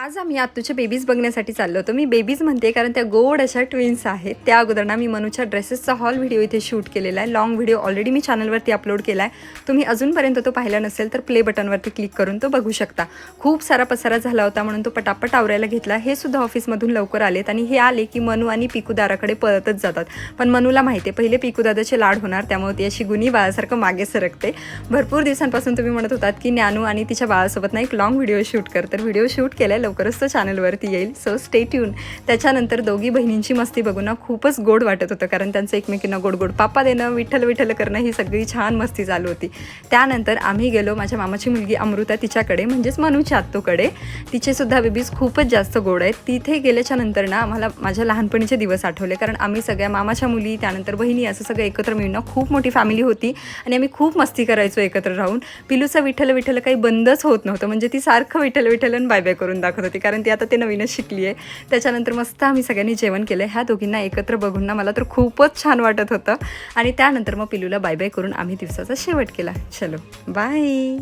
आज आम्ही आत्तूच्या बेबीज बघण्यासाठी चाललो होतो. मी बेबीज म्हणते कारण त्या गोड अशा ट्विन्स आहेत. त्या अगोदर ना मी मनूच्या ड्रेसेसचा हॉल व्हिडिओ इथे शूट केलेला आहे. लॉंग व्हिडिओ ऑलरेडी मी चॅनलवरती अपलोड केला आहे. तुम्ही अजूनपर्यंत तो पाहिला नसेल तर प्ले बटनवरती क्लिक करून तो बघू शकता. खूप सारा पसारा झाला होता म्हणून तो पटापट आवरायला घेतला. हे सुद्धा ऑफिसमधून लवकर आलेत आणि हे आले की मनू आणि पिकू दाराकडे पळतच जातात. पण मनूला माहिती आहे पहिले पिकू दादाचे लाड होणार, त्यामुळे ती अशी गुणी बाळासारखं मागे सरकते. भरपूर दिवसांपासून तुम्ही म्हणत होतात की न्यानू आणि तिच्या बाळासोबत ना एक लॉंग व्हिडिओ शूट कर, तर व्हिडिओ शूट केला लवकरच तो चॅनलवरती येईल. So stay tune. त्याच्यानंतर दोघी बहिणींची मस्ती बघून ना खूपच गोड वाटत होतं, कारण त्यांचं एकमेकींना गोड गोड पापा देणं, विठ्ठल विठ्ठल करणं ही सगळी छान मस्ती चालू होती. त्यानंतर आम्ही गेलो माझ्या मामाची मुलगी अमृता तिच्याकडे, म्हणजेच मनूच्या आत्तूकडे. तिचे सुद्धा बेबीज खूपच जास्त गोड आहेत. तिथे गेल्याच्या नंतर ना मला माझ्या लहानपणीचे दिवस आठवले, कारण आम्ही सगळ्या मामाच्या मुली त्यानंतर बहिणी असं सगळं एकत्र मिळून ना खूप मोठी फॅमिली होती आणि आम्ही खूप मस्ती करायचो एकत्र राहून. पिलूचं विठ्ठल विठ्ठल काही बंदच होत नव्हतं, म्हणजे ती सारखं विठ्ठल विठ्ठल आणि बाय बाय करून दाखवत होती, कारण ती आता ते नवीनच शिकली आहे. त्याच्यानंतर मस्त आम्ही सगळ्यांनी जेवण केलं. ह्या दोघींना एकत्र बघून ना मला तर खूपच छान वाटत होतं. आणि त्यानंतर मग पिलूला बाय बाय करून आम्ही दिवसाचा शेवट केला. चलो बाय.